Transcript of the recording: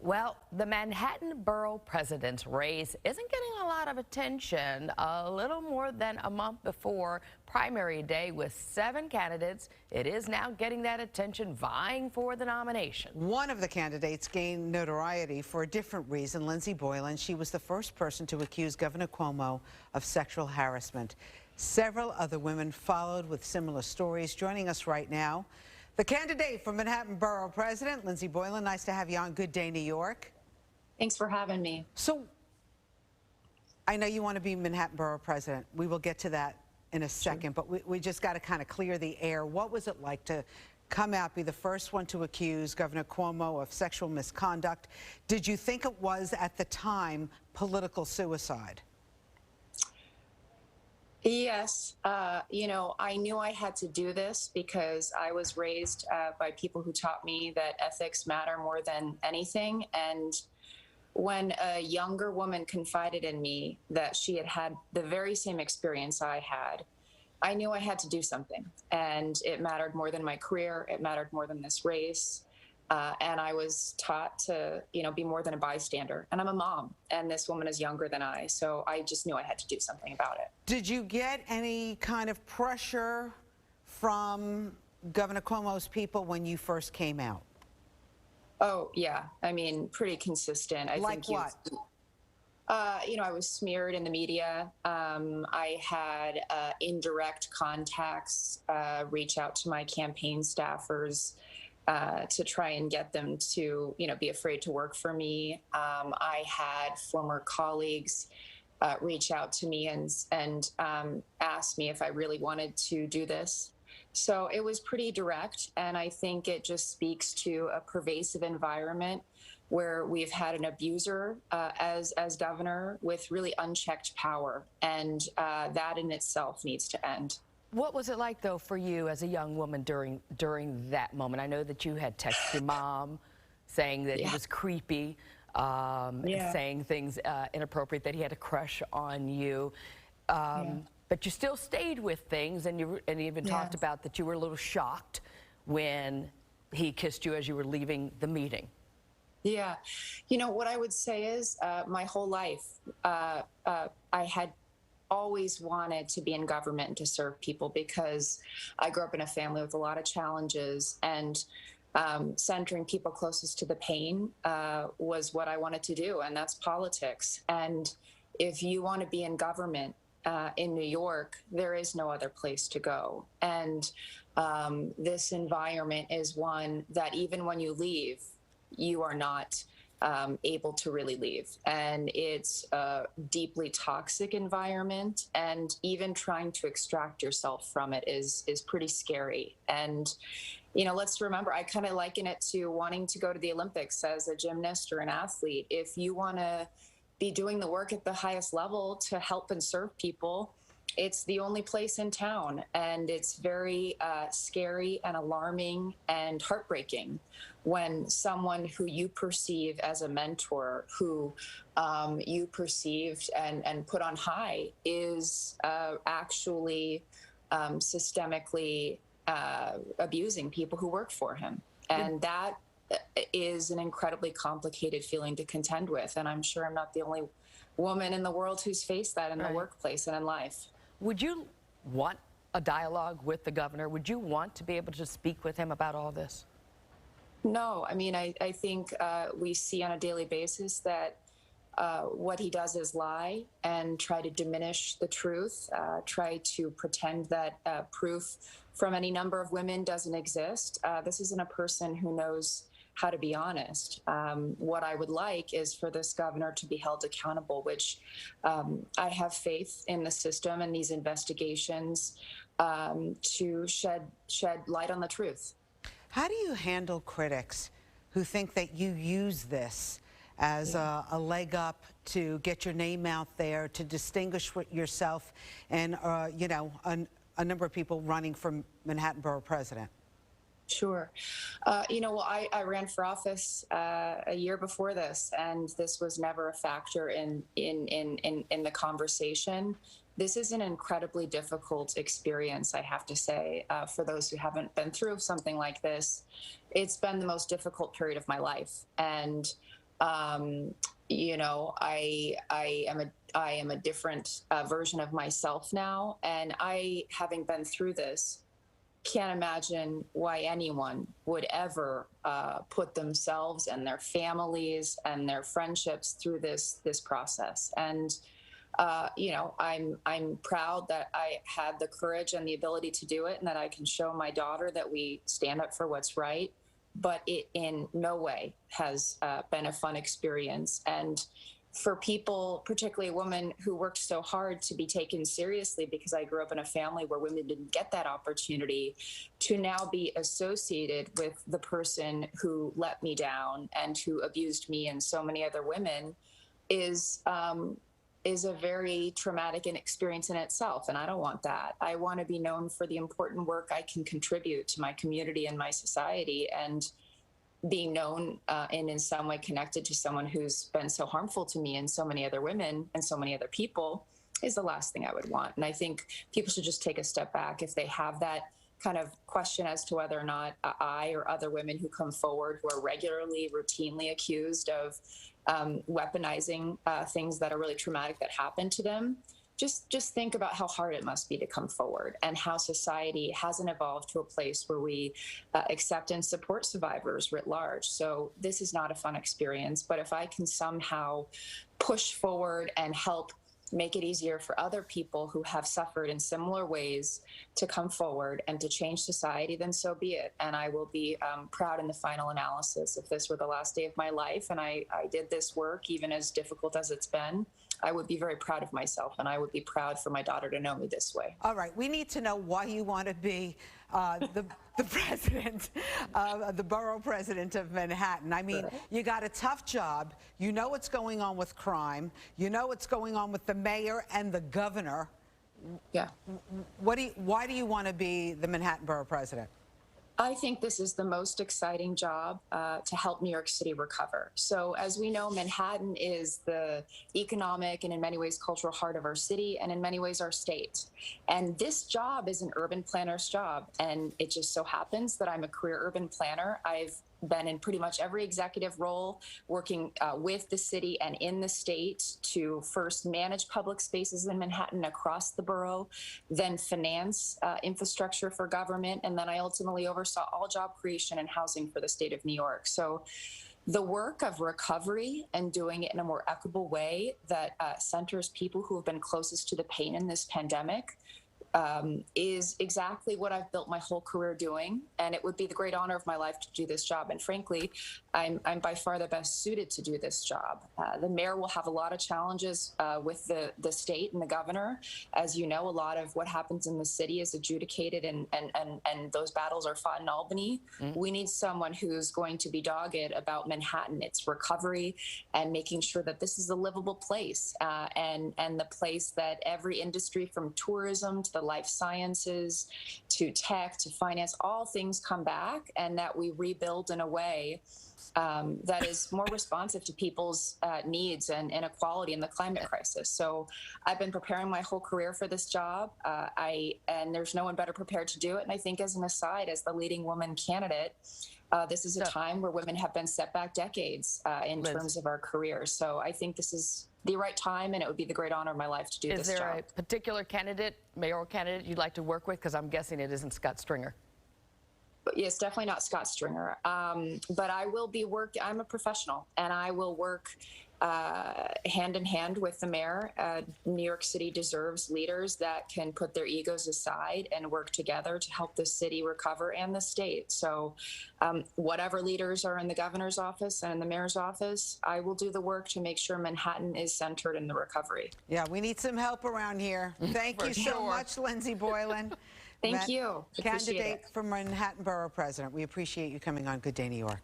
Well, the Manhattan Borough president's race isn't getting a lot of attention. A little more than a month before primary day with 7 candidates, it is now getting that attention vying for the nomination. One of the candidates gained notoriety for a different reason, Lindsey Boylan. She was the first person to accuse Governor Cuomo of sexual harassment. Several other women followed with similar stories. Joining us right now, the candidate for Manhattan Borough President, Lindsey Boylan. Nice to have you on Good Day New York. Thanks for having me. So, I know you want to be Manhattan Borough President. We will get to that in a second, but we just got to kind of clear the air. What was it like to come out, be the first one to accuse Governor Cuomo of sexual misconduct? Did you think it was, at the time, political suicide? Yes, I knew I had to do this because I was raised by people who taught me that ethics matter more than anything. And when a younger woman confided in me that she had had the very same experience I had, I knew I had to do something. And it mattered more than my career. It mattered more than this race. And I was taught to, be more than a bystander. And I'm a mom, and this woman is younger than I, so I just knew I had to do something about it. Did you get any kind of pressure from Governor Cuomo's people when you first came out? Oh, yeah. I mean, pretty consistent. Like what? I was smeared in the media. I had indirect contacts reach out to my campaign staffers to try and get them to, be afraid to work for me. I had former colleagues reach out to me and ask me if I really wanted to do this. So it was pretty direct, and I think it just speaks to a pervasive environment where we've had an abuser as governor with really unchecked power, and that in itself needs to end. What was it like, though, for you as a young woman during that moment? I know that you had texted your mom saying that he was creepy, saying things inappropriate, that he had a crush on you. But you still stayed with things, and you even talked about that you were a little shocked when he kissed you as you were leaving the meeting. Yeah. What I would say is my whole life I had always wanted to be in government and to serve people, because I grew up in a family with a lot of challenges, and centering people closest to the pain was what I wanted to do, and that's politics. And if you want to be in government in New York, there is no other place to go. And this environment is one that even when you leave, you are not able to really leave. And it's a deeply toxic environment, and even trying to extract yourself from it is pretty scary. And let's remember, I kind of liken it to wanting to go to the Olympics as a gymnast or an athlete. If you want to be doing the work at the highest level to help and serve people, it's the only place in town, and it's very scary and alarming and heartbreaking when someone who you perceive as a mentor, who you perceived and put on high, is actually systemically abusing people who work for him. And that is an incredibly complicated feeling to contend with, and I'm sure I'm not the only woman in the world who's faced that in the workplace and in life. Would you want a dialogue with the governor? Would you want to be able to speak with him about all this? No, I mean, I think we see on a daily basis that what he does is lie and try to diminish the truth, try to pretend that proof from any number of women doesn't exist. This isn't a person who knows how to be honest. What I would like is for this governor to be held accountable, which I have faith in the system and these investigations to shed light on the truth. How do you handle critics who think that you use this as a leg up to get your name out there, to distinguish yourself and, a number of people running for Manhattan Borough President? Sure. I ran for office a year before this, and this was never a factor in the conversation. this is an incredibly difficult experience, I have to say, for those who haven't been through something like this. It's been the most difficult period of my life. And, you know, I am a different version of myself now. And having been through this, can't imagine why anyone would ever put themselves and their families and their friendships through this process. And you know, I'm proud that I had the courage and the ability to do it, and that I can show my daughter that we stand up for what's right. But it in no way has been a fun experience. And for people, particularly a woman who worked so hard to be taken seriously, because I grew up in a family where women didn't get that opportunity, to now be associated with the person who let me down and who abused me and so many other women is a very traumatic experience in itself. And I don't want that. I want to be known for the important work I can contribute to my community and my society. And being known and in some way connected to someone who's been so harmful to me and so many other women and so many other people is the last thing I would want. And I think people should just take a step back if they have that kind of question as to whether or not I or other women who come forward who are regularly, routinely accused of weaponizing things that are really traumatic that happen to them. Just think about how hard it must be to come forward, and how society hasn't evolved to a place where we accept and support survivors writ large. So this is not a fun experience, but if I can somehow push forward and help make it easier for other people who have suffered in similar ways to come forward and to change society, then so be it. And I will be proud in the final analysis. If this were the last day of my life and I did this work, even as difficult as it's been, I would be very proud of myself, and I would be proud for my daughter to know me this way. All right, we need to know why you want to be the president, the borough president of Manhattan. I mean, you got a tough job. You know what's going on with crime. You know what's going on with the mayor and the governor. Yeah. Why do you want to be the Manhattan borough president? I think this is the most exciting job to help New York City recover. So as we know, Manhattan is the economic and in many ways cultural heart of our city, and in many ways our state. And this job is an urban planner's job. And it just so happens that I'm a career urban planner. I've been in pretty much every executive role, working with the city and in the state to first manage public spaces in Manhattan across the borough, then finance infrastructure for government, and then I ultimately oversaw all job creation and housing for the state of New York. So the work of recovery and doing it in a more equitable way that centers people who have been closest to the pain in this pandemic is exactly what I've built my whole career doing, and it would be the great honor of my life to do this job. And frankly, I'm by far the best suited to do this job. The mayor will have a lot of challenges with the state and the governor. As you know, a lot of what happens in the city is adjudicated, and those battles are fought in Albany. We need someone who's going to be dogged about Manhattan, its recovery, and making sure that this is a livable place, and the place that every industry from tourism to the life sciences to tech to finance, all things come back, and that we rebuild in a way that is more responsive to people's needs and inequality in the climate crisis. So I've been preparing my whole career for this job, and there's no one better prepared to do it. And I think, as an aside, as the leading woman candidate, this is a time where women have been set back decades in terms of our careers. So I think this is the right time, and it would be the great honor of my life to do this job. Is there a particular candidate, mayoral candidate, you'd like to work with? Because I'm guessing it isn't Scott Stringer. But yes, definitely not Scott Stringer. But I will be I'm a professional, and I will work hand in hand with the mayor. New York City deserves leaders that can put their egos aside and work together to help the city recover, and the state. So whatever leaders are in the governor's office and in the mayor's office, I will do the work to make sure Manhattan is centered in the recovery. Yeah, we need some help around here. Thank you so much, Lindsey Boylan. Thank you. Candidate for Manhattan Borough President. We appreciate you coming on Good Day New York.